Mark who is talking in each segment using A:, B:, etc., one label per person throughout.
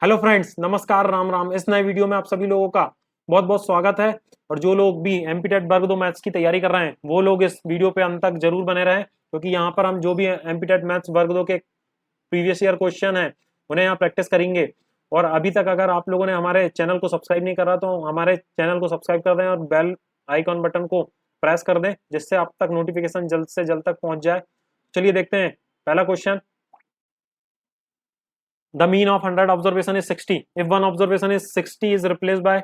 A: Hello friends, नमस्कार, राम राम। इस नए वीडियो में आप सभी लोगों का बहुत बहुत स्वागत है। और जो लोग भी एमपीटेट वर्ग 2 मैथ्स की तैयारी कर रहे हैं वो लोग इस वीडियो पे अंत तक जरूर बने रहें, क्योंकि यहाँ पर हम जो भी एमपीटेट मैथ्स वर्ग 2 के प्रीवियस ईयर क्वेश्चन है उन्हें यहाँ प्रैक्टिस करेंगे। और अभी तक अगर आप लोगों ने हमारे चैनल को सब्सक्राइब नहीं करा तो हमारे चैनल को सब्सक्राइब कर दें और बेल आइकॉन बटन को प्रेस कर दें, जिससे आप तक नोटिफिकेशन जल्द से जल्द तक पहुंच जाए। चलिए देखते हैं पहला question. The mean of 100 observation is 60. If one observation is 60 is replaced by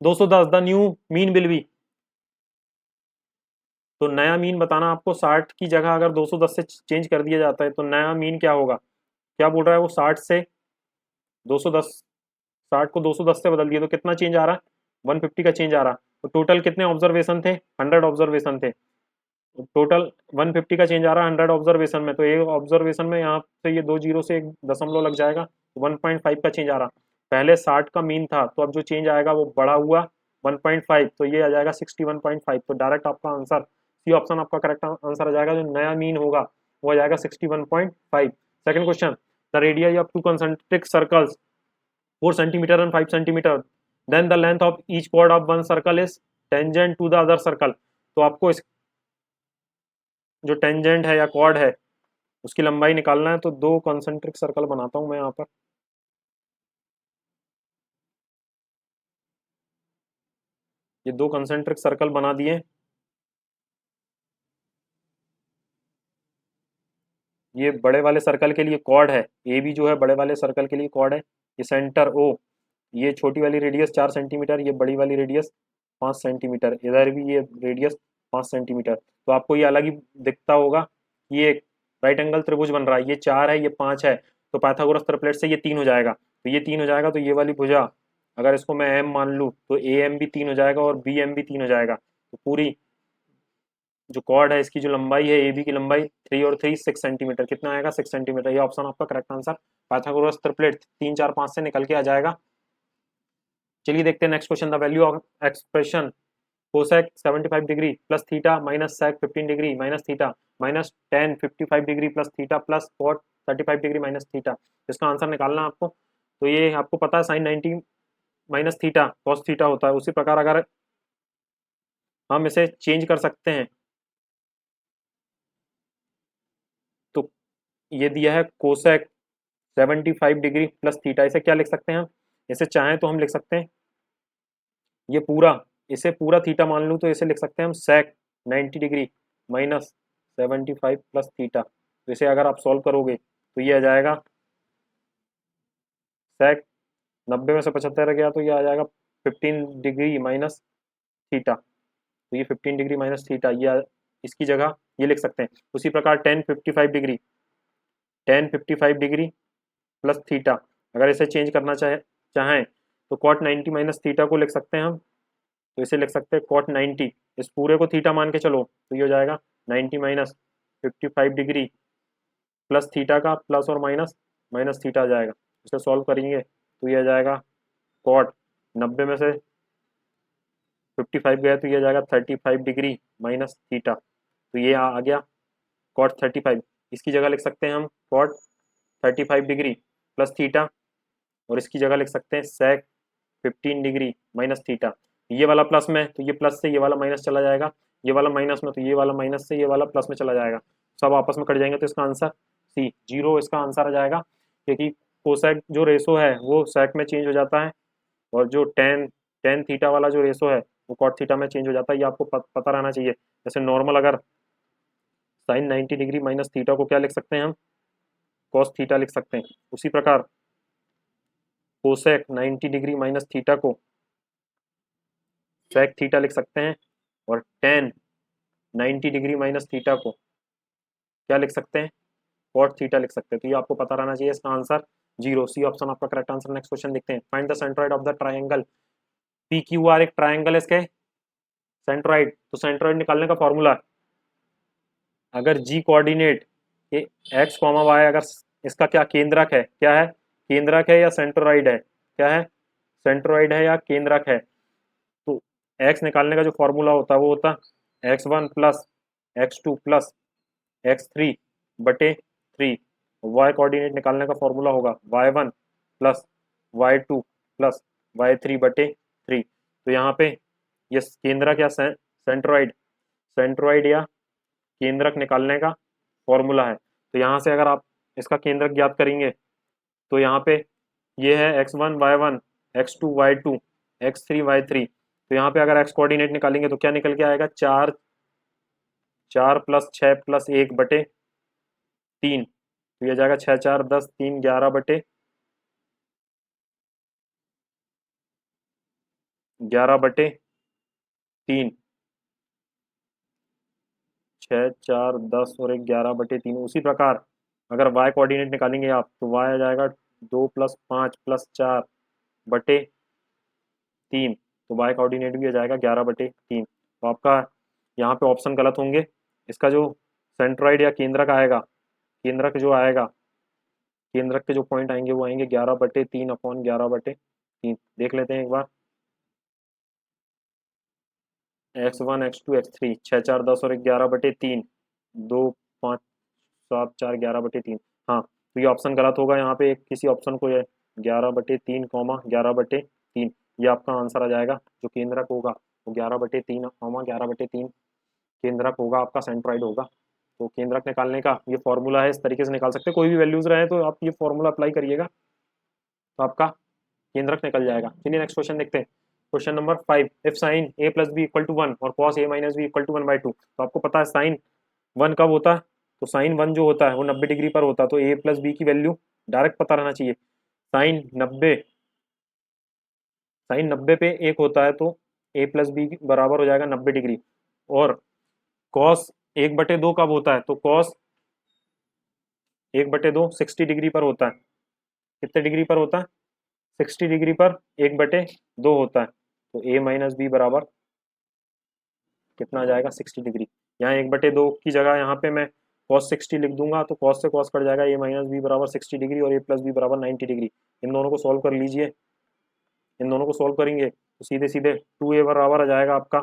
A: 210, the new mean will be। तो नया मीन बताना आपको, 60 की जगह अगर 210 से चेंज कर दिया जाता है तो नया मीन क्या होगा। क्या बोल रहा है वो, 60 से 210, 60 को 210 से बदल दिया तो कितना चेंज आ रहा है, 150 का चेंज आ रहा है। तो टोटल कितने ऑब्जर्वेशन थे, 100 ऑब्जर्वेशन थे। टोटल 150 का चेंज आ रहा है 100 ऑब्जर्वेशन में। तो एक ऑब्जर्वेशन में यहाँ से ये 2 जीरो से एक दशमलव लग जाएगा, 1.5 का चेंज आ रहा। पहले 60 का मीन था तो अब जो चेंज आएगा वो बड़ा हुआ 1.5, तो ये आ जाएगा 61.5। तो डायरेक्ट आपका आंसर सी ऑप्शन आपका करेक्ट आंसर आ जाएगा। जो नया मीन होगा वो आ जाएगा 61.5। Second question, the radius of two concentric circles 4 centimetre and 5 centimetre, then the length of each chord of one circle is tangent to the other circle. तो आपको इस जो टेंजेंट है या कॉर्ड है उसकी लंबाई निकालना है। तो दो कंसेंट्रिक सर्कल बनाता हूं मैं यहाँ पर। ये दो कंसेंट्रिक सर्कल बना दिए। ये बड़े वाले सर्कल के लिए कॉर्ड है, ए भी जो है बड़े वाले सर्कल के लिए कॉर्ड है। ये सेंटर ओ, ये छोटी वाली रेडियस 4 सेंटीमीटर, ये बड़ी वाली रेडियस 5 सेंटीमीटर, इधर भी ये रेडियस 5 सेंटीमीटर। तो आपको ये अलग ही दिखता होगा। ये एक राइट एंगल त्रिभुज बन रहा है, ये 4 है ये 5 है, तो पाइथागोरस ट्रिपलेट से ये 3 हो जाएगा। तो ये 3 हो जाएगा, तो ये वाली भुजा अगर इसको मैं एम मान लूँ तो ए एम भी 3 हो जाएगा और बी एम भी 3 हो जाएगा। तो पूरी जो कॉर्ड है इसकी जो लंबाई है, ए बी की लंबाई 3 और 3 6 सेंटीमीटर, कितना आएगा 6 सेंटीमीटर। ये ऑप्शन आपका करेक्ट आंसर पाइथागोरस ट्रिपलेट 3 4 5 से निकल के आ जाएगा। चलिए देखते हैं next question. The value of expression cosec 75 degree plus theta minus sec 15 degree minus theta minus tan 55 degree plus theta plus cot 35 degree minus theta. इसका आंसर निकालना है आपको। तो ये आपको पता है sine 90 minus theta cos theta होता है। उसी प्रकार अगर हम इसे चेंज कर सकते हैं तो ये दिया है कोसेक 75 डिग्री प्लस थीटा, इसे क्या लिख सकते हैं हम, इसे चाहें तो हम लिख सकते हैं ये पूरा, इसे पूरा थीटा मान लूँ तो इसे लिख सकते हैं हम सेक 90 डिग्री माइनस 75 प्लस थीटा। तो इसे अगर आप सॉल्व करोगे तो ये आ जाएगा सेक 90 में से 75 गया तो ये आ जाएगा 15 डिग्री माइनस थीटा। तो ये 15 डिग्री माइनस थीटा, ये इसकी जगह ये लिख सकते हैं। उसी प्रकार टेन 55 डिग्री प्लस थीटा, अगर इसे चेंज करना चाहें तो कॉट 90 माइनस थीटा को लिख सकते हैं हम। तो इसे लिख सकते हैं कॉट 90, इस पूरे को थीटा मान के चलो तो ये हो जाएगा 90 माइनस 55 डिग्री प्लस थीटा का प्लस और माइनस माइनस थीटा आ जाएगा। इसे सॉल्व करेंगे तो ये आ जाएगा कॉट 90 में से 55 गया तो ये आ जाएगा 35 डिग्री माइनस थीटा। तो ये आ गया कॉट 35। इसकी जगह लिख सकते हैं हम कॉट 35 डिग्री प्लस थीटा, और इसकी जगह लिख सकते हैं सेक 15 डिग्री माइनस थीटा। ये वाला प्लस में तो ये प्लस से ये वाला माइनस चला जाएगा, ये वाला माइनस में तो ये वाला माइनस से ये वाला प्लस में चला जाएगा, सब आपस में कट जाएंगे। तो इसका आंसर सी जीरो इसका आंसर आ जाएगा, क्योंकि कोसेक जो रेशो है वो सेक में चेंज हो जाता है, और जो टेन टेन थीटा वाला जो रेशो है वो कॉट थीटा में चेंज हो जाता है। ये आपको पता रहना चाहिए। जैसे नॉर्मल अगर साइन 90 डिग्री माइनस थीटा को क्या लिख सकते हैं हम, कॉस थीटा लिख सकते हैं। उसी प्रकार कोसेक 90 डिग्री माइनस थीटा को सेक थीटा लिख सकते हैं, और टेन 90 डिग्री माइनस थीटा को क्या लिख सकते हैं, कॉट थीटा लिख सकते हैं। तो ये आपको पता रहना चाहिए। इसका आंसर जीरो, सी ऑप्शन आपका करेक्ट आंसर। नेक्स्ट क्वेश्चन देखते हैं। Find the centroid of the triangle P Q R. एक ट्राइंगल है इसके सेंट्रोइड, तो सेंट्रोइड निकालने का फॉर्मूला, अगर जी कोऑर्डिनेट ये एक्स कॉमा वाई, अगर इसका क्या केंद्रक है, क्या है केंद्रक है या सेंट्रोइड है, क्या है सेंट्रोइड है या केंद्रक है। तो एक्स निकालने का जो फॉर्मूला होता है वो होता है x1 plus x2 plus x3 बटे 3। वाई कोऑर्डिनेट निकालने का फॉर्मूला होगा y1 plus y2 plus y3 बटे 3। तो यहाँ पे ये केंद्रक या सेंट्रॉइड सेंट्रॉइड या केंद्रक निकालने का फॉर्मूला है। तो यहाँ से अगर आप इसका केंद्रक ज्ञात करेंगे तो यहाँ पे ये है x1 y1 x2 y2 x3 y3। तो यहाँ पे अगर x कोऑर्डिनेट निकालेंगे तो क्या निकल के आएगा, 4 4 प्लस 6 प्लस 1 बटे 3। तो ये जाएगा 6 4 10 3 11 बटे 3। 6 4 10 और 11/3। उसी प्रकार अगर y कोऑर्डिनेट निकालेंगे आप तो y आ जाएगा 2 प्लस 5 प्लस 4/3। तो y कोऑर्डिनेट भी आ जाएगा 11/3। तो आपका यहाँ पे ऑप्शन गलत होंगे। इसका जो सेंट्रॉइड या केंद्रक आएगा, केंद्रक जो आएगा, केंद्रक के जो पॉइंट आएंगे वो आएंगे 11/3 अपॉन 11/3। देख लेते हैं एक बार। x1 x2 x3 6 4 10 और 11/3 2 5 7 4 11/3। हाँ, तो ये ऑप्शन गलत होगा। यहाँ पे किसी ऑप्शन को ये 11/3 कॉमा 11/3 ये आपका आंसर आ जाएगा। जो केंद्रक होगा वो 11/3 कॉमा 11/3 केंद्रक होगा, आपका सेंट्रॉइड होगा। तो केंद्रक निकालने का ये फॉर्मूला है, इस तरीके से निकाल सकते हैं। कोई भी वैल्यूज रहे तो आप ये फॉर्मूला अप्लाई करिएगा तो आपका केंद्रक निकल जाएगा। चलिए नेक्स्ट क्वेश्चन देखते हैं। Question number 5, if sine a plus B equal to 1 और cos a minus B equal to 1/2। तो आपको पता है साइन 1 कब होता है, तो साइन 1 जो होता है वो 90 डिग्री पर होता है। तो a प्लस बी की वैल्यू डायरेक्ट पता रहना चाहिए। साइन 90 पे एक होता है तो a प्लस बी बराबर हो जाएगा 90 डिग्री। और कॉस 1/2 कब होता है, तो कॉस 1/2 60 डिग्री पर होता है। कितने डिग्री पर होता है, 60 डिग्री पर 1/2 होता है। तो a माइनस बी बराबर कितना आ जाएगा, 60 डिग्री। यहाँ 1/2 की जगह यहाँ पे मैं cos 60 लिख दूंगा तो cos से cos कट जाएगा, a माइनस बी बराबर 60 डिग्री और a प्लस बी बराबर 90 डिग्री। इन दोनों को सॉल्व कर लीजिए। इन दोनों को सॉल्व करेंगे तो सीधे सीधे 2a बराबर आ जाएगा आपका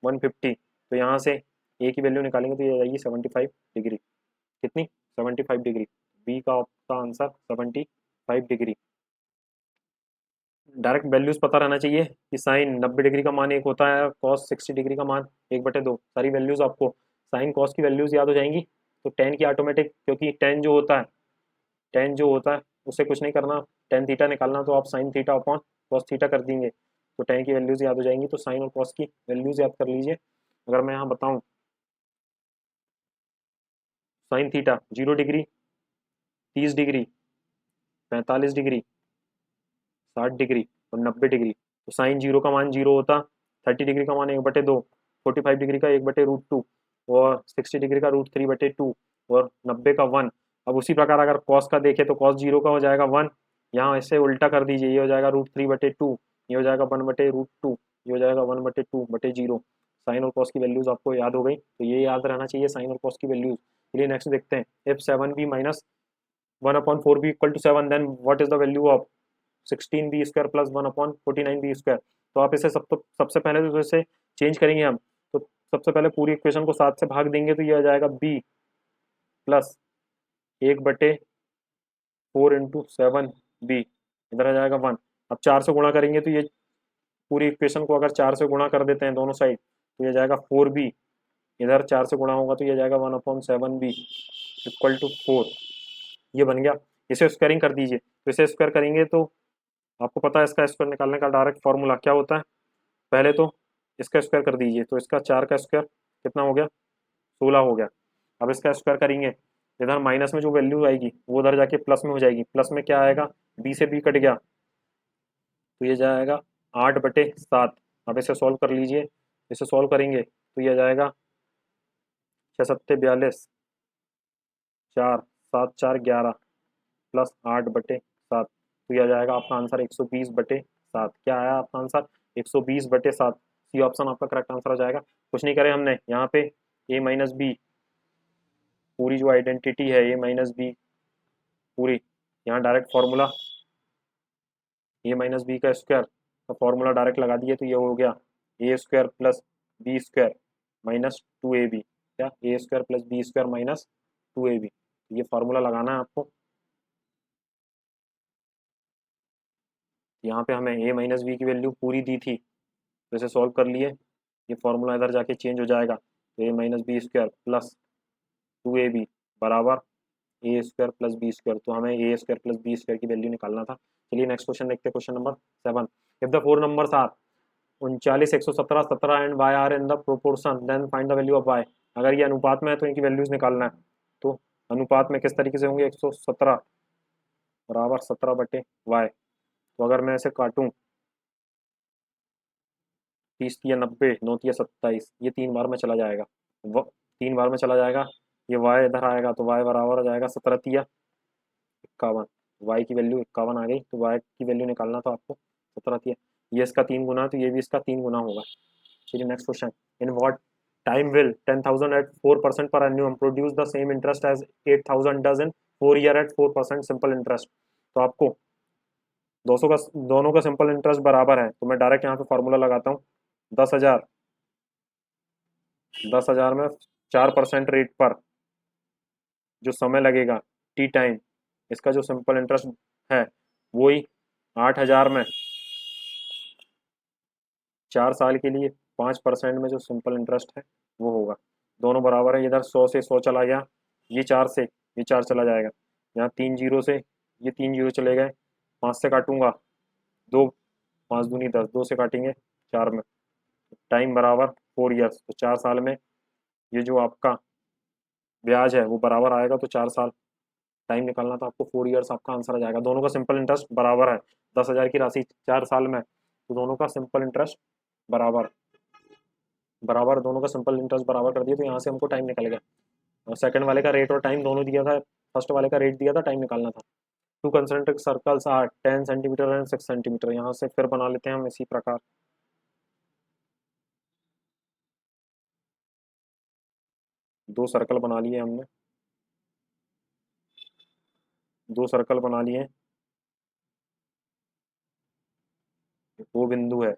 A: 150। तो यहाँ से a की वैल्यू निकालेंगे तो ये आ जाएगी 75 डिग्री। कितनी, 75 डिग्री। बी का आपका आंसर 75 डिग्री। डायरेक्ट वैल्यूज पता रहना चाहिए कि साइन 90 डिग्री का मान 1 होता है, कॉस 60 डिग्री का मान 1/2। सारी वैल्यूज आपको साइन कॉस की वैल्यूज याद हो जाएंगी। तो टेन की ऑटोमेटिक, क्योंकि टेन जो होता है उससे कुछ नहीं करना, टेन थीटा निकालना तो आप sine theta upon cos theta कर देंगे तो टेन की वैल्यूज याद हो जाएंगी। तो साइन और कॉस की वैल्यूज याद कर लीजिए। अगर मैं यहाँ बताऊँ, sine theta 0 degree, 30 degree, 45 degree, 60 degree और 90 डिग्री। तो साइन 0 का मान 0 होता, 30 डिग्री का मान 1/2, 45 डिग्री का 1/√2 और 60 डिग्री का √3/2 और 90 का 1। अब उसी प्रकार अगर कॉस का देखें तो कॉस 0 का हो जाएगा 1। यहाँ इससे उल्टा कर दीजिए, ये हो जाएगा √3/2, ये हो जाएगा 1/√2, ये हो जाएगा 1/2/0। साइन और कॉस की वैल्यूज आपको याद हो गई। तो ये याद रहना चाहिए साइन और कॉस की वैल्यूज। चलिए नेक्स्ट देखते हैं। If 7b minus 1/4b equal to 7 then what is the value of 16b² plus 1/49b²। तो आप इसे सबसे पहले तो इसे चेंज करेंगे हम। तो सबसे पहले पूरी इक्वेशन को 7 से भाग देंगे तो ये आ जाएगा b प्लस 1/4 × 7b, इधर आ जाएगा 1। अब 4 से गुणा करेंगे तो ये पूरी इक्वेशन को अगर 4 से गुणा कर देते हैं दोनों साइड तो ये जाएगा 4b। इधर 4 से गुणा होगा तो ये जाएगा 1/7b इक्वल टू 4। ये बन गया। इसे स्क्वायरिंग कर दीजिए। तो इसे स्क्वायर करेंगे तो आपको पता है इसका स्क्वायर निकालने का डायरेक्ट फॉर्मूला क्या होता है। पहले तो इसका स्क्वायर कर दीजिए तो इसका 4 का स्क्वायर कितना हो गया, 16 हो गया। अब इसका स्क्वायर करेंगे, इधर माइनस में जो वैल्यू आएगी वो उधर जाके प्लस में हो जाएगी। प्लस में क्या आएगा, बी से बी कट गया तो ये जाएगा 8/7। अब इसे सॉल्व कर लीजिए। इसे सॉल्व करेंगे तो ये जाएगा 6 7 42, 4 7 4 11 प्लस 8/7। तो यह जाएगा आपका आंसर 120/7। क्या आया आपका आंसर, 120/7। सी ऑप्शन आपका करेक्ट आंसर हो जाएगा। कुछ नहीं करे हमने यहाँ पे a माइनस बी पूरी जो आइडेंटिटी है a माइनस बी पूरी, यहाँ direct formula a minus B का स्क्वायर का फॉर्मूला डायरेक्ट लगा दिए तो ये हो गया a² plus b² minus 2ab। क्या, a² plus b² minus 2ab। ये फार्मूला लगाना है आपको। यहाँ पे हमें a माइनस बी की वैल्यू पूरी दी थी, तो इसे सॉल्व कर लिए, ये फॉर्मूला इधर जाके चेंज हो जाएगा, तो a minus B square plus 2ab बराबर A square plus B square, तो हमें A square plus B square की वैल्यू निकालना था। चलिए नेक्स्ट क्वेश्चन देखते हैं, question number 7। If the four numbers are 39, 117, 17 and Y are in the proportion then find the value of Y. अगर ये अनुपात में है तो इनकी वैल्यूज निकालना है, तो अनुपात में किस तरीके से होंगे, 117 बराबर 17 बटे वाई। तो अगर मैं इसे काटूं, 30 या 90, 9 या 27, ये 3 बार में चला जाएगा, 3 बार में चला जाएगा, ये वाई इधर आएगा तो वाई बराबर हो जाएगा 17 या 51, वाई की वैल्यू 51 आ गई, तो वाई की वैल्यू निकालना था आपको 17 थी, ये इसका 3 गुना, तो ये भी इसका 3 गुना होगा। चलिए next question, in what time will 10,000 at 4% per annum produce the same interest as 8,000 does in 4 year at 4% simple interest. तो आपको 200 का, दोनों का सिंपल इंटरेस्ट बराबर है, तो मैं डायरेक्ट यहाँ पे फॉर्मूला लगाता हूँ, 10,000 10,000 में 4% रेट पर जो समय लगेगा टी टाइम, इसका जो सिंपल इंटरेस्ट है वही 8,000 में 4 साल के लिए 5% में जो सिंपल इंटरेस्ट है वो होगा। दोनों बराबर है, इधर 100 से 100 चला गया, ये 4 से ये 4 चला जाएगा, यहाँ 3 जीरो से ये 3 जीरो चले गए, 5 से काटूंगा 2, 5 दूनी 10, 2 से काटेंगे 4 में, टाइम बराबर 4 ईयर्स, तो 4 साल में ये जो आपका ब्याज है वो बराबर आएगा, तो 4 साल टाइम निकालना था आपको, 4 ईयर्स आपका आंसर आ जाएगा। दोनों का सिंपल इंटरेस्ट बराबर है, 10,000 की राशि 4 साल में, तो दोनों का सिंपल इंटरेस्ट बराबर बराबर, दोनों का सिंपल इंटरेस्ट बराबर कर दिया, तो यहाँ से हमको टाइम निकल गया। और सेकंड वाले का रेट और टाइम दोनों दिया था, फर्स्ट वाले का रेट दिया था, टाइम निकालना था। Two concentric circles are 10 centimetre and 6 centimetre, यहाँ से फिर बना लेते हैं हम इसी प्रकार। दो सर्कल बना लिए हमने, दो सर्कल बना लिए, वो बिंदु है,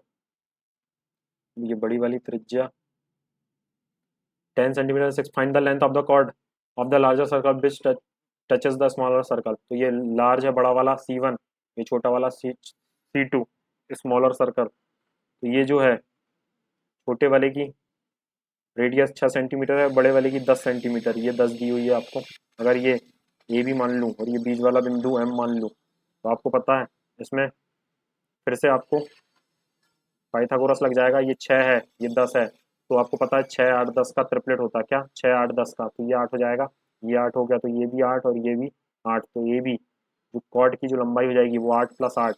A: ये बड़ी वाली त्रिज्या 10 centimetre 6, find the length of the chord of the larger circle which touches the smaller circle. तो ये लार्ज है बड़ा वाला C1, ये छोटा वाला C2 स्मॉलर सर्कल, तो ये जो है छोटे वाले की रेडियस 6 सेंटीमीटर है, बड़े वाले की 10 सेंटीमीटर, ये 10 दी हुई है आपको। अगर ये ए भी मान लूँ और ये बीच वाला बिंदु M मान लूँ, तो आपको पता है इसमें फिर से आपको पाइथागोरस लग जाएगा, ये 6 है ये 10 है, तो आपको पता है 6, 8, 10 का ट्रिपलेट होता है क्या, 6, 8, 10 का, तो ये 8 हो जाएगा, ये 8 हो गया, तो ये भी 8 और ये भी 8, तो ये भी जो कॉर्ड की जो लंबाई हो जाएगी वो 8 + 8,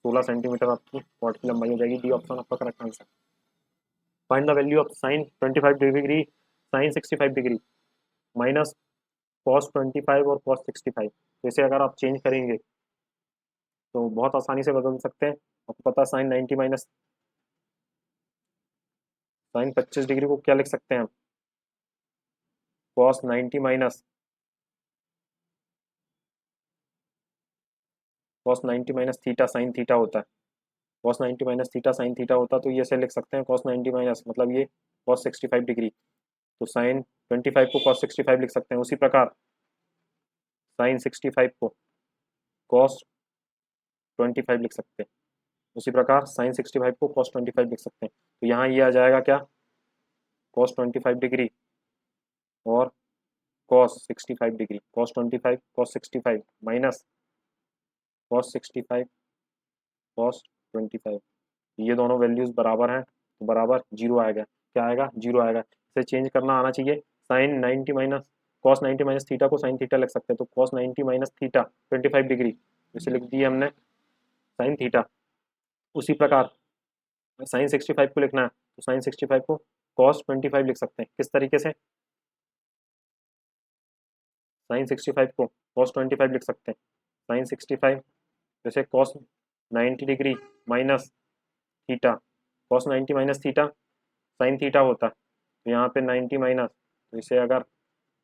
A: 16 सेंटीमीटर आपकी कॉर्ड की लंबाई हो जाएगी। डी ऑप्शन आपका correct answer. Find the value of sine 25 degree, sine 65 degree minus cos 25 और कॉस 65। तो इसे अगर आप चेंज करेंगे तो बहुत आसानी से बदल सकते हैं। आपको पता है साइन 90 माइनस साइन 25 डिग्री को क्या लिख सकते हैं हम, cos 90 minus cos 90 minus theta sine theta होता है, cos 90 minus theta sine theta होता है, तो ये ऐसे लिख सकते हैं कॉस 90 माइनस मतलब ये कॉस 65 डिग्री, तो साइन 25 को कॉस 65 लिख सकते हैं। उसी प्रकार साइन 65 को कॉस 25 लिख सकते हैं, उसी प्रकार साइन 65 को कॉस 25 लिख सकते हैं। तो यहाँ ये आ जाएगा क्या, कॉस 25 डिग्री और cos 65 degree, cos 25 cos 65 minus cos 65 cos 25, ये दोनों वैल्यूज बराबर हैं, तो बराबर जीरो आएगा, क्या आएगा, जीरो आएगा। इसे चेंज करना आना चाहिए, sine 90 minus cos 90 minus theta को साइन थीटा लिख सकते हैं, तो कॉस 90 माइनस थीटा 25 डिग्री, इसे लिख दिए हमने साइन थीटा। उसी प्रकार साइन 65 को लिखना है, तो साइन 65 को कॉस 25 लिख सकते हैं, किस तरीके से, साइन 65 को कॉस 25 लिख सकते हैं, साइन 65 जैसे cos 90 degree minus theta, cos 90 minus theta sine theta होता है, तो यहाँ पे 90 माइनस, तो इसे अगर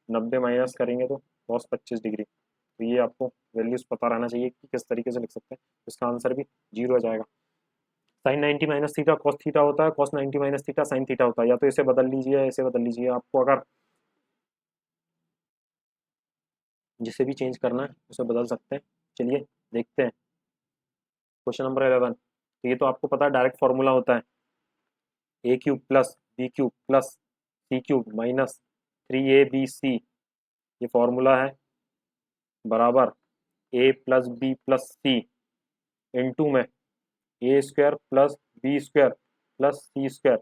A: 90 माइनस करेंगे तो कॉस 25 डिग्री, तो ये आपको वैल्यूज पता रहना चाहिए कि किस तरीके से लिख सकते हैं, इसका आंसर भी जीरो आ जाएगा। Sine 90 minus theta cos theta होता है, cos 90 minus theta sine theta होता है, या तो इसे बदल लीजिए या इसे बदल लीजिए, आपको अगर जिसे भी चेंज करना है उसे बदल सकते हैं। चलिए देखते हैं। क्वेश्चन नंबर 11, तो ये तो आपको पता है डायरेक्ट फॉर्मूला होता है ए cube plus B cube plus सी क्यूब माइनस 3ab ये फॉर्मूला है बराबर A plus B plus C into में A square plus B square plus C square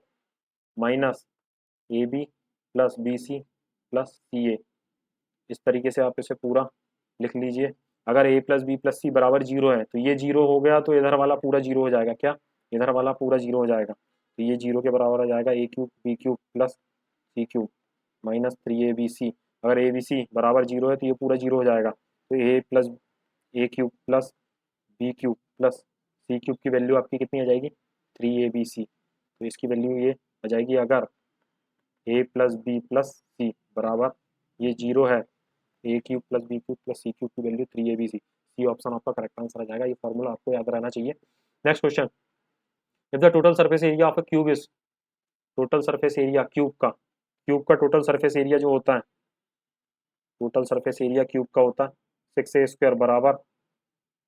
A: minus A B plus B C plus C A. इस तरीके से आप इसे पूरा लिख लीजिए। अगर ए प्लस बी प्लस सी बराबर जीरो है तो ये जीरो हो गया, तो इधर वाला पूरा जीरो हो जाएगा। क्या? इधर वाला पूरा जीरो हो जाएगा, तो ये जीरो के बराबर हो जाएगा ए क्यूब बी क्यूब प्लस सी क्यूब माइनस 3ab अगर ए बी सी बराबर जीरो है तो ये पूरा जीरो हो जाएगा, तो A cube plus B cube plus C cube की वैल्यू आपकी कितनी आ जाएगी? 3ab तो इसकी वैल्यू ये आ जाएगी, अगर ए प्लस बी प्लस सी बराबर ये जीरो है, ए cube plus B cube plus सी क्यूब की वैल्यू 3ab सी ऑप्शन आपका करेक्ट आंसर आ जाएगा। ये फॉर्मूला आपको याद रहना चाहिए। Next question, if the total surface area of a cube is, total surface area cube का टोटल सरफेस एरिया जो होता है, टोटल सरफेस एरिया क्यूब का होता है 6a² बराबर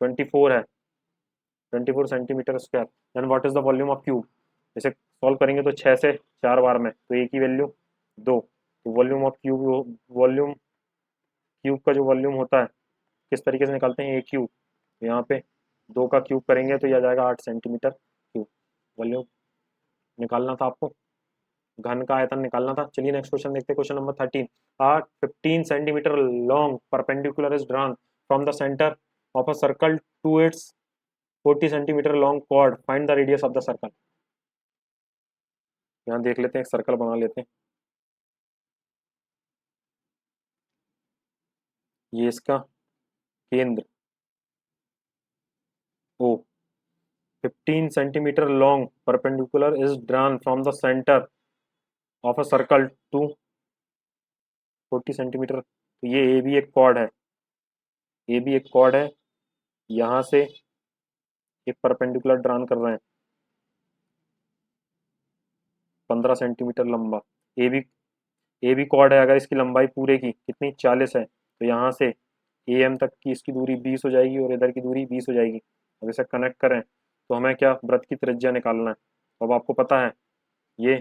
A: 24 है, 24 centimetre square. Then what is the volume of cube? इसे सॉल्व करेंगे तो 6 से 4 बार में, तो ए की वैल्यू 2, तो volume of cube, volume cube का जो वॉल्यूम होता है किस तरीके से निकालते हैं? ए क्यूब, तो यहाँ पे 2 का क्यूब करेंगे तो यह आ जाएगा 8 सेंटीमीटर क्यूब। वॉल्यूम निकालना था आपको, घन का आयतन निकालना था। चलिए नेक्स्ट क्वेश्चन देखते हैं। Question number 13, 15 centimetre long perpendicular is drawn from the centre of a circle to its 40 centimetre long chord, find the radius of the circle. यहाँ देख लेते हैं, एक सर्कल बना लेते हैं। ये इसका केंद्र O, 15 centimetre long perpendicular is drawn from the centre of a circle to 40 centimetre, तो ये ए भी एक कॉर्ड है, ए भी एक कॉर्ड है, यहाँ से एक परपेंडिकुलर ड्रॉन कर रहे हैं 15 सेंटीमीटर लंबा। ए बी कॉर्ड है, अगर इसकी लंबाई पूरे की कितनी 40 है, तो यहाँ से ए एम तक की इसकी दूरी 20 हो जाएगी और इधर की दूरी 20 हो जाएगी। अब इसे कनेक्ट करें तो हमें क्या, वृत्त की त्रिज्या निकालना है। तो अब आपको पता है ये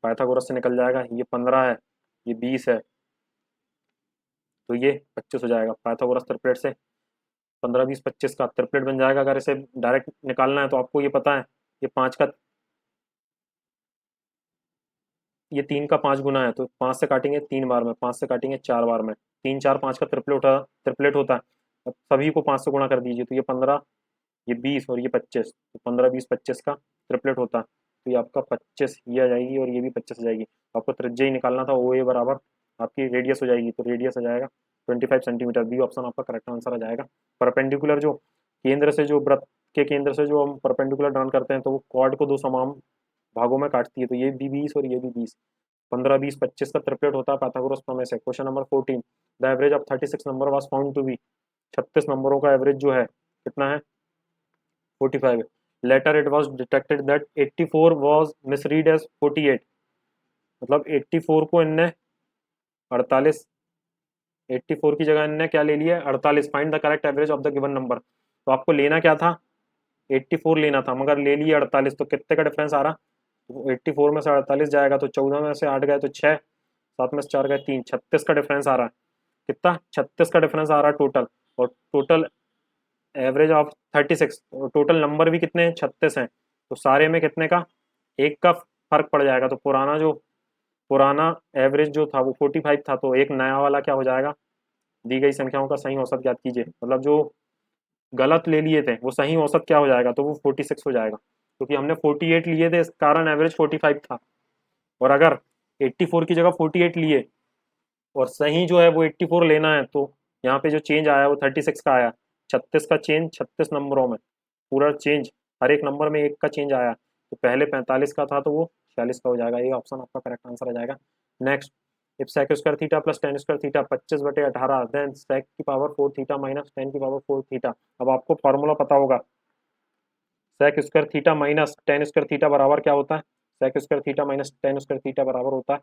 A: पाइथागोरस से निकल जाएगा, ये 15 है, ये 20 है, तो ये 25 हो जाएगा। पाइथागोरस ट्रिपलेट से 15 20 25 का ट्रिपलेट बन जाएगा। अगर इसे डायरेक्ट निकालना है तो आपको ये पता है, ये 5 का, ये 3 का 5 गुना है, तो 5 से काटेंगे 3 बार में, 5 से काटेंगे 4 बार में, 3 4 5 का ट्रिपलेट होता है। अब सभी को 5 से गुणा कर दीजिए, तो ये 15, ये 20 और ये 25, तो 15 20 25 का ट्रिपलेट होता है, तो ये आपका 25 ये आ जाएगी और ये भी 25 आ जाएगी। आपको त्रिज्या ही निकालना था, ओ ए बराबर आपकी रेडियस हो जाएगी, तो रेडियस आ जाएगा 25 सेंटीमीटर। बी ऑप्शन आपका करेक्ट आंसर आ जाएगा। परपेंडिकुलर जो केंद्र से, जो वृत्त के केंद्र से जो हम परपेंडिकुलर ड्रॉन करते हैं, तो वो कॉर्ड को 2 समान भागों में काटती है, तो ये भी 20 और ये भी 20, 15 20 25 का ट्रिपलेट होता है पाइथागोरस प्रमेय से। Question number 14, the average of 36 number was found to be, 36 नंबरों का एवरेज जो है कितना है? 45। Later it was detected that 84 was misread as 48, मतलब 84 को इनने 48, 84 की जगह इनने क्या ले लिया? 48। Find the correct average of the given number, तो आपको लेना क्या था? 84 लेना था, मगर ले लिए 48, तो कितने का डिफरेंस आ रहा? तो 84 में से 48 जाएगा तो 14 में से 8 गए तो 6, 7 में से 4 गए 3, 36 का डिफरेंस आ रहा है। कितना? 36 का डिफरेंस आ रहा है टोटल, और total average of 36, total number भी कितने हैं? 36 हैं, तो सारे में कितने का? एक का फर्क पड़ जाएगा। तो पुराना एवरेज जो था वो 45 था, तो एक नया वाला क्या हो जाएगा? दी गई संख्याओं का सही औसत ज्ञात कीजिए, मतलब जो गलत ले लिए थे वो सही औसत क्या हो जाएगा? तो वो 46 हो जाएगा, क्योंकि हमने 48 लिए थे, इस कारण एवरेज 45 था। और अगर 84 की जगह 48 लिए और सही जो है वो 84 लेना है, तो यहाँ पे जो चेंज आया वो 36 का आया। 36 का चेंज 36 नंबरों में, पूरा चेंज हर एक नंबर में एक का चेंज आया, तो पहले 45 का था तो वो 46 का हो जाएगा। ये ऑप्शन आपका करेक्ट आंसर आ जाएगा। Next, if sec square theta plus tan square theta 25/18, then sec की पावर 4 थीटा माइनस टेन की पावर 4 थीटा। अब आपको फॉर्मूला पता होगा, sec square theta minus tan square theta बराबर क्या होता है? Sec square theta minus tan square theta बराबर होता है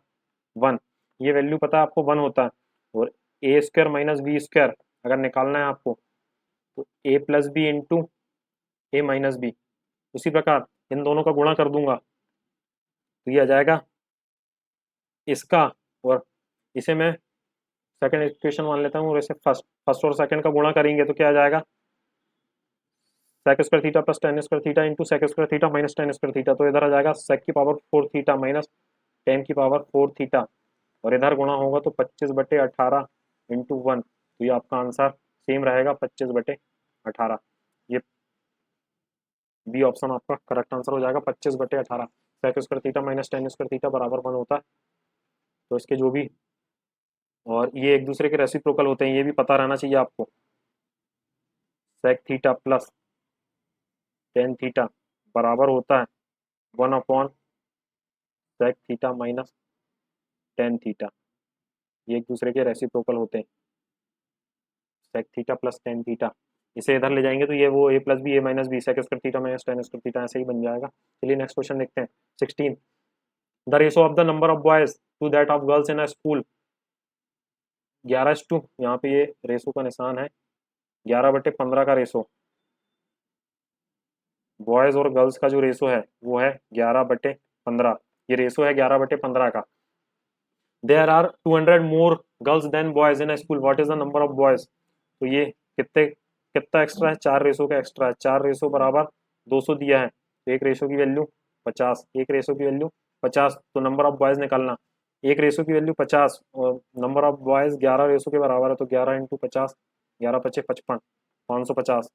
A: 1। ये वैल्यू पता है आपको 1 होता है। और ए स्क्वायर माइनस बी स्क्वायर अगर निकालना है आपको, तो ए प्लस बी इंटू ए माइनस बी। उसी प्रकार इन दोनों का गुणा कर दूंगा तो ये आ जाएगा इसका, और इसे मैं सेकंड इक्वेशन मान लेता हूँ, और इसे फर्स्ट फर्स्ट और सेकंड का गुणा करेंगे तो क्या आ जाएगा, sec square theta plus tan square theta into sec square theta minus tan square theta. तो इधर आ जाएगा सेक की पावर 4 थीटा माइनस टेन की पावर 4 थीटा, और इधर गुणा होगा तो 25/18 इंटू 1। तो ये आपका आंसर सेम रहेगा 25/18। ये बी ऑप्शन आपका करेक्ट आंसर हो जाएगा 25/18। Sec square theta minus tan square theta बराबर 1 होता है। तो इसके जो भी, और ये एक दूसरे के रेसिप्रोकल होते हैं, ये भी पता रहना चाहिए आपको। Sec theta plus tan theta बराबर होता है 1 upon sec theta minus tan theta. ये एक दूसरे के रेसिप्रोकल होते हैं, sec theta plus tan theta. इसे इधर ले जाएंगे तो ये वो a plus b a minus b sec square theta minus tan square theta ऐसे ही बन जाएगा। चलिए नेक्स्ट क्वेश्चन देखते हैं। 16 the ratio of the number of boys to that of girls in a school 11:2। यहाँ पे ये रेशो का निशान है, 11/15 का रेशो। बॉयज और गर्ल्स का जो रेशो है वो है 11/15। ये रेशो है 11/15 का। There are 200 more girls than boys in a school, what is the number of boys. तो ये कितना एक्स्ट्रा है, 4 रेशो का एक्स्ट्रा है। 4 रेशो बराबर 200 दिया है, तो एक रेशो की वैल्यू 50, एक रेशो की वैल्यू 50। तो नंबर ऑफ बॉयज निकालना, एक रेशो की वैल्यू 50 और नंबर ऑफ बॉयज 11 रेशो के बराबर है, तो 11 इंटू 50, 11×5 = 55, 550।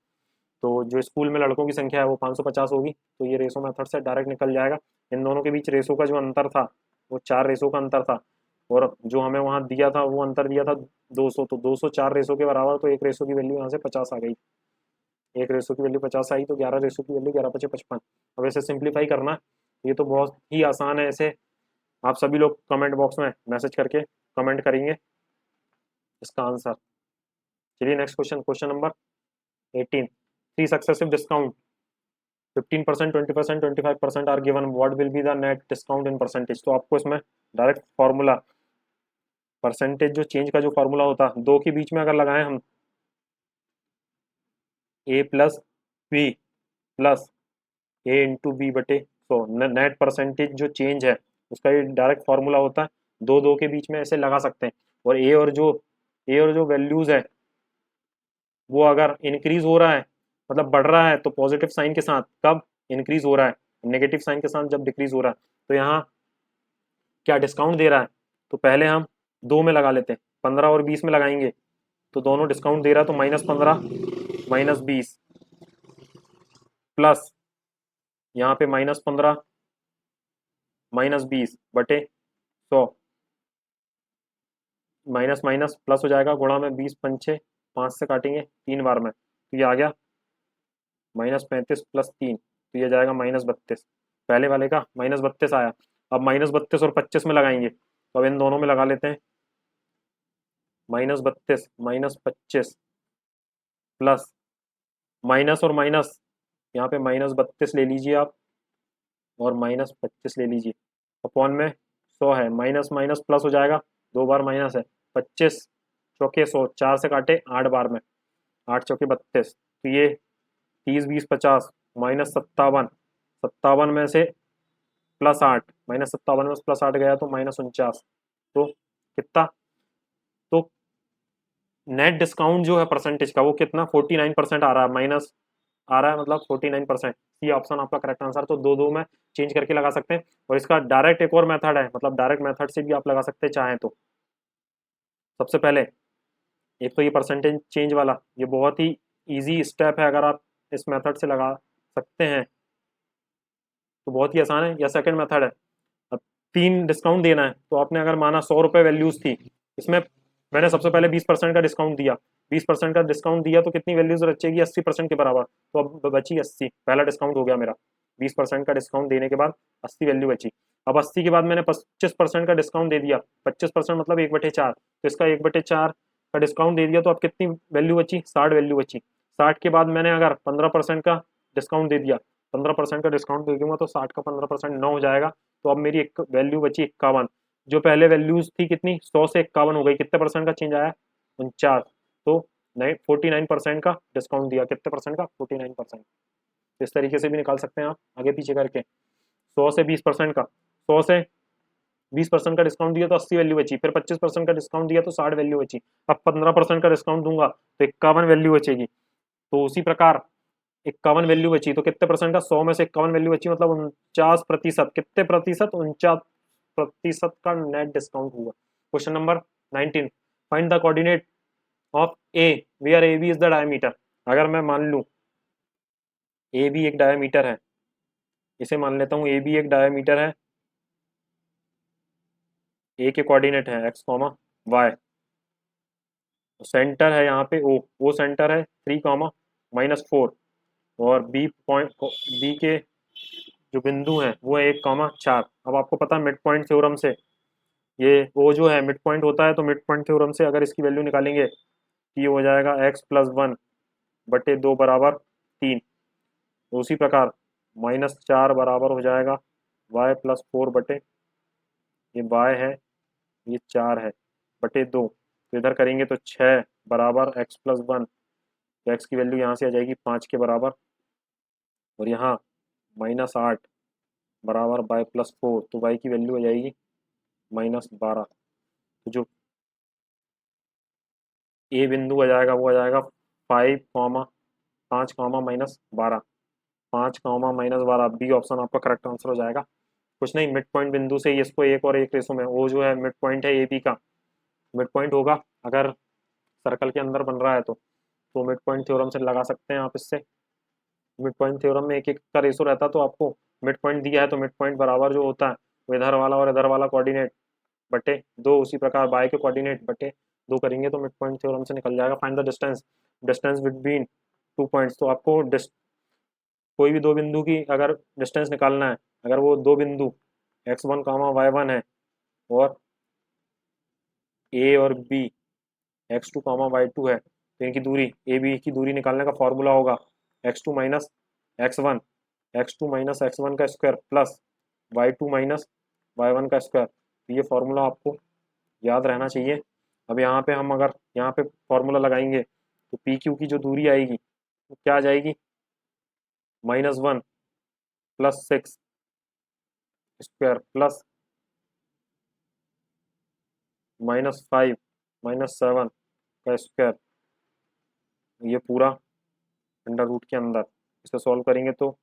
A: तो जो स्कूल में लड़कों की संख्या है वो 550 होगी। तो ये रेशो मेथड से डायरेक्ट निकल जाएगा। इन दोनों के बीच रेशो का जो अंतर था वो 4 रेशो का अंतर था, और जो हमें वहाँ दिया था वो अंतर दिया था 200। तो 200 4 रेशो के बराबर, तो एक रेशो की वैल्यू यहाँ से 50 आ गई। एक रेशो की वैल्यू 50 आई, तो 11 रेशो की वैल्यू 11×5 = 55। अब इसे सिंप्लीफाई करना, ये तो बहुत ही आसान है। ऐसे आप सभी लोग कमेंट बॉक्स में मैसेज करके कमेंट करेंगे इसका आंसर। चलिए next question, question number 18 3 successive discount 15%, 20%, 25% are given, what will be the net discount in percentage. तो आपको इसमें डायरेक्ट फॉर्मूला, परसेंटेज जो चेंज का जो फॉर्मूला होता है, दो के बीच में अगर लगाएं हम ए प्लस बी प्लस ए इंटू बी बटे 100, नेट परसेंटेज जो चेंज है उसका ये डायरेक्ट फॉर्मूला होता है। दो दो के बीच में ऐसे लगा सकते हैं, और ए और जो वैल्यूज है वो अगर इंक्रीज हो रहा है, मतलब बढ़ रहा है, तो पॉजिटिव साइन के साथ, कब इंक्रीज हो रहा है, नेगेटिव साइन के साथ जब डिक्रीज हो रहा है। तो यहाँ क्या डिस्काउंट दे रहा है, तो पहले हम दो में लगा लेते हैं, 15 और 20 में लगाएंगे तो दोनों डिस्काउंट दे रहा है। तो -15 -20 प्लस यहाँ पे -15 -20 बटे 100, माइनस माइनस प्लस हो जाएगा, गुणा में 20 पंचे 5 से काटेंगे 3 बार में, तो ये आ गया -35 + 3, तो ये जाएगा -32। पहले वाले का -32 आया। अब -32 और 25 में लगाएंगे, तो अब इन दोनों में लगा लेते हैं, -32 -25 प्लस माइनस और माइनस, यहाँ पे -32 ले लीजिए आप और -25 ले लीजिए, अपॉन में 100 है, माइनस माइनस प्लस हो जाएगा, 2 बार माइनस है, 25 चौके 100, 4 से काटे 8 बार में, 8 चौके 32, तो ये 30 20 50 -57, 57 में से +8, -57 में +8 गया तो -49। तो कितना, तो नेट डिस्काउंट जो है परसेंटेज का वो कितना 49% आ रहा है, माइनस आ रहा है, मतलब 49%। ये ऑप्शन आपका करेक्ट आंसर। तो दो दो में चेंज करके लगा सकते हैं, और इसका डायरेक्ट एक और मेथड है, मतलब डायरेक्ट मेथड से भी आप लगा सकते हैं चाहें तो। सबसे पहले एक तो ये परसेंटेज चेंज वाला, ये बहुत ही इजी स्टेप है, अगर आप इस मेथड से लगा सकते हैं तो बहुत ही आसान है। या सेकंड मेथड है, अब 3 डिस्काउंट देना है, तो आपने अगर माना 100 रुपये वैल्यूज थी, इसमें मैंने सबसे पहले 20% का डिस्काउंट दिया, 20% का डिस्काउंट दिया तो कितनी वैल्यूज बचेगी 80% के बराबर, तो अब बची 80, पहला डिस्काउंट हो गया मेरा, 20% का डिस्काउंट देने के बाद 80 वैल्यू बची। अब 80 के बाद मैंने 25% का डिस्काउंट दे दिया, 25% मतलब 1/4, तो इसका 1/4 का डिस्काउंट दे दिया, तो अब कितनी वैल्यू बची, 60 वैल्यू बची। 60 के बाद मैंने अगर 15% का डिस्काउंट दे दिया, 15% का डिस्काउंट दे दूंगा तो 60 का 15% 9 हो जाएगा, तो अब मेरी एक वैल्यू बची 51। जो पहले वैल्यूज थी कितनी, 100 से 51 हो गई, कितने परसेंट का चेंज आया, 49। तो 49% का डिस्काउंट दिया, कितने परसेंट का, 49%। तो इस तरीके से भी निकाल सकते हैं आप आगे पीछे करके। 100 से 20% का, 100 से 20% का डिस्काउंट दिया तो 80 वैल्यू बची, फिर 25% का डिस्काउंट दिया तो 60 वैल्यू बची, अब 15% का डिस्काउंट दूंगा तो 51 वैल्यू बचेगी। तो उसी प्रकार 51 वैल्यू बची तो कितने परसेंट का, 100 में से 51 वैल्यू बची मतलब 49%, कितने प्रतिशत, 49% का नेट डिस्काउंट हुआ। Question number 19, find the coordinate of A where A B is the diameter. अगर मैं मान लूं ए बी एक डायमीटर है, इसे मान लेता हूं ए बी एक डायमीटर है, ए के कोऑर्डिनेट है एक्स कॉमा वाई, सेंटर है यहाँ पे ओ सेंटर है 3, -4, और बी पॉइंट, बी के जो बिंदु हैं वो है 1, 4। अब आपको पता है मिड पॉइंट थ्योरम से ये ओ जो है मिड पॉइंट होता है, तो मिड पॉइंट थ्योरम से अगर इसकी वैल्यू निकालेंगे तो ये हो जाएगा x+1/2 बराबर 3। तो उसी प्रकार -4 बराबर हो जाएगा y+4 ये y है, ये 4 है बटे 2, तो इधर करेंगे तो 6 बराबर x+1, तो x की वैल्यू यहाँ से आ जाएगी 5 के बराबर, और यहाँ -8 बराबर y+4, तो y की वैल्यू आ जाएगी -12। तो जो ए बिंदु आ जाएगा वो आ जाएगा 5, 5, -12, 5, -12, बी ऑप्शन आपका करेक्ट आंसर हो जाएगा। कुछ नहीं, मिड पॉइंट बिंदु से इसको एक और एक रेशो में, वो जो है मिड पॉइंट है ए बी का मिड पॉइंट होगा, अगर सर्कल के अंदर बन रहा है तो मिड पॉइंट थ्योरम से लगा सकते हैं आप इससे। मिड पॉइंट थ्योरम में एक एक का रेशो रहता है, तो आपको मिड पॉइंट दिया है तो मिड पॉइंट बराबर जो होता है वो इधर वाला और इधर वाला कोऑर्डिनेट बटे 2, उसी प्रकार बाय के कोऑर्डिनेट बटे 2 करेंगे तो मिड पॉइंट थ्योरम से निकल जाएगा। Find the distance, distance between 2 points, तो आपको कोई भी दो बिंदु की अगर डिस्टेंस निकालना है, अगर वो दो बिंदु x1, y1 है और ए और बी x2, y2 है, तो इनकी दूरी ए बी की दूरी निकालने का फॉर्मूला होगा x2 minus x1, x2 - x1 का स्क्वायर प्लस y2 - y1 का स्क्वायर। तो ये फॉर्मूला आपको याद रहना चाहिए। अब यहाँ पे हम अगर यहाँ पे फॉर्मूला लगाएंगे तो पी क्यू की जो दूरी आएगी वो क्या आ जाएगी, -1 + 6 स्क्वायर प्लस -5 - 7 का स्क्वायर, ये पूरा अंडर रूट के अंदर। इसे सॉल्व करेंगे तो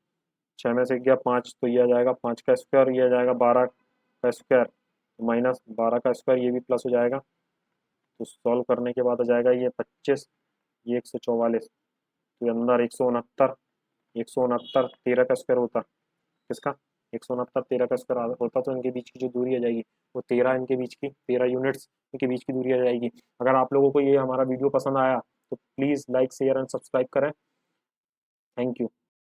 A: 6 में से गया 5, तो ये आ जाएगा 5 का स्क्वायर, ये आ जाएगा 12 का स्क्वायर, -12 का स्क्वायर, ये भी प्लस हो जाएगा। तो सॉल्व करने के बाद आ जाएगा ये 25, ये 144, तो अंदर 169, 169 13 का स्क्वायर होता, किसका 169 13 का स्क्वायर होता, तो इनके बीच की जो दूरी आ जाएगी वो 13, इनके बीच की 13 यूनिट्स इनके बीच की दूरी आ जाएगी। अगर आप लोगों को ये हमारा वीडियो पसंद आया तो please like share and subscribe करें। Thank you.